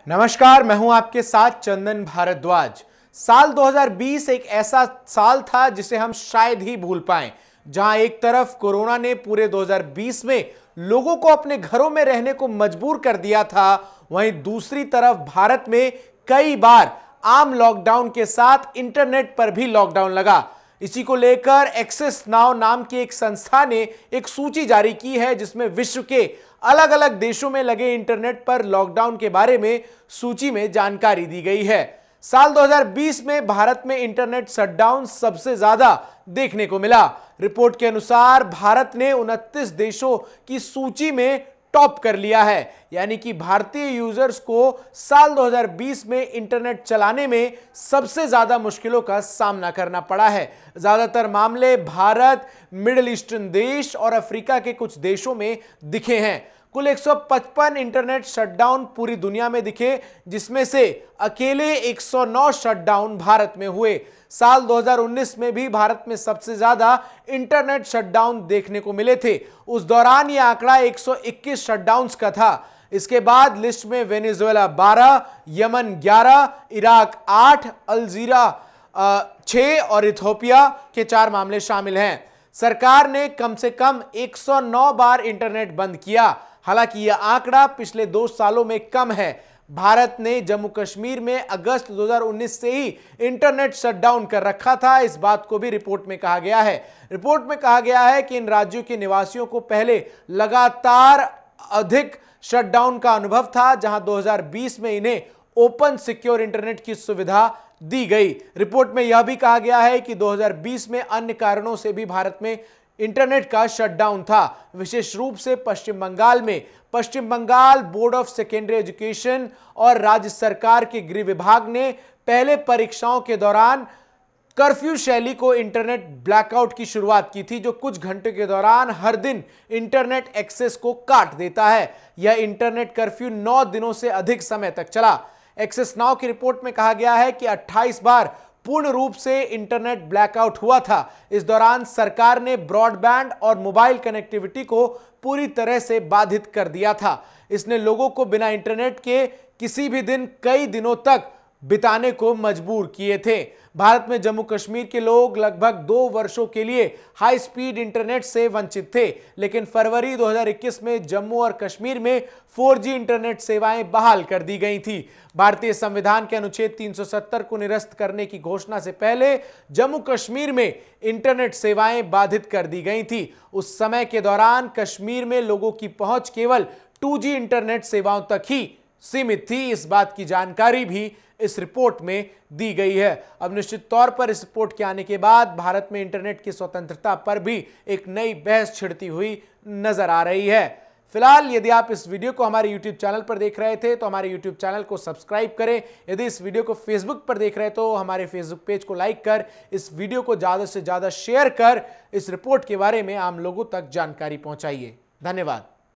नमस्कार, मैं हूं आपके साथ चंदन भारद्वाज। साल 2020 एक ऐसा साल था जिसे हम शायद ही भूल पाएं, जहां एक तरफ कोरोना ने पूरे 2020 में लोगों को अपने घरों में रहने को मजबूर कर दिया था, वहीं दूसरी तरफ भारत में कई बार आम लॉकडाउन के साथ इंटरनेट पर भी लॉकडाउन लगा। इसी को लेकर एक्सेस नाउ नाम की एक संस्था ने एक सूची जारी की है, जिसमें विश्व के अलग अलग देशों में लगे इंटरनेट पर लॉकडाउन के बारे में सूची में जानकारी दी गई है। साल 2020 में भारत में इंटरनेट शटडाउन सबसे ज्यादा देखने को मिला। रिपोर्ट के अनुसार भारत ने 29 देशों की सूची में टॉप कर लिया है, यानी कि भारतीय यूजर्स को साल 2020 में इंटरनेट चलाने में सबसे ज्यादा मुश्किलों का सामना करना पड़ा है। ज्यादातर मामले भारत, मिडिल ईस्टर्न देश और अफ्रीका के कुछ देशों में दिखे हैं। कुल 155 इंटरनेट शटडाउन पूरी दुनिया में दिखे, जिसमें से अकेले 109 शटडाउन भारत में हुए। साल 2019 में भी भारत में सबसे ज्यादा इंटरनेट शटडाउन देखने को मिले थे। उस दौरान यह आंकड़ा 121 शटडाउन्स का था। इसके बाद लिस्ट में वेनेजुएला 12, यमन 11, इराक 8, अलजीरा 6 और इथियोपिया के 4 मामले शामिल हैं। सरकार ने कम से कम 109 बार इंटरनेट बंद किया। हालांकि यह आंकड़ा पिछले 2 सालों में कम है। भारत ने जम्मू कश्मीर में अगस्त 2019 से ही इंटरनेट शटडाउन कर रखा था। इस बात को भी रिपोर्ट में कहा गया है। रिपोर्ट में कहा गया है कि इन राज्यों के निवासियों को पहले लगातार अधिक शटडाउन का अनुभव था, जहां 2020 में इन्हें ओपन सिक्योर इंटरनेट की सुविधा दी गई। रिपोर्ट में यह भी कहा गया है कि 2020 में अन्य कारणों से भी भारत में इंटरनेट का शटडाउन था, विशेष रूप से पश्चिम बंगाल में। Paschim Bangal board of secondary education और राज्य सरकार के गृह विभाग ने पहले परीक्षाओं के दौरान कर्फ्यू शैली को इंटरनेट ब्लैकआउट की शुरुआत की थी, जो कुछ घंटे के दौरान हर दिन इंटरनेट एक्सेस को काट देता है। यह इंटरनेट कर्फ्यू 9 दिनों से अधिक समय तक चला। एक्सेस नाउ की रिपोर्ट में कहा गया है कि 28 बार पूर्ण रूप से इंटरनेट ब्लैकआउट हुआ था। इस दौरान सरकार ने ब्रॉडबैंड और मोबाइल कनेक्टिविटी को पूरी तरह से बाधित कर दिया था। इसने लोगों को बिना इंटरनेट के किसी भी दिन कई दिनों तक बिताने को मजबूर किए थे। भारत में जम्मू कश्मीर के लोग लगभग 2 वर्षों के लिए हाई स्पीड इंटरनेट से वंचित थे, लेकिन फरवरी 2021 में जम्मू और कश्मीर में 4G इंटरनेट सेवाएं बहाल कर दी गई थी। भारतीय संविधान के अनुच्छेद 370 को निरस्त करने की घोषणा से पहले जम्मू कश्मीर में इंटरनेट सेवाएं बाधित कर दी गई थी। उस समय के दौरान कश्मीर में लोगों की पहुंच केवल 2G इंटरनेट सेवाओं तक ही सीमित थी। इस बात की जानकारी भी इस रिपोर्ट में दी गई है। अब निश्चित तौर पर इस रिपोर्ट के आने के बाद भारत में इंटरनेट की स्वतंत्रता पर भी एक नई बहस छिड़ती हुई नजर आ रही है। फिलहाल यदि आप इस वीडियो को हमारे YouTube चैनल पर देख रहे थे तो हमारे YouTube चैनल को सब्सक्राइब करें। यदि इस वीडियो को Facebook पर देख रहे हैं तो हमारे Facebook पेज को लाइक कर इस वीडियो को ज़्यादा से ज़्यादा शेयर कर इस रिपोर्ट के बारे में आम लोगों तक जानकारी पहुंचाइए। धन्यवाद।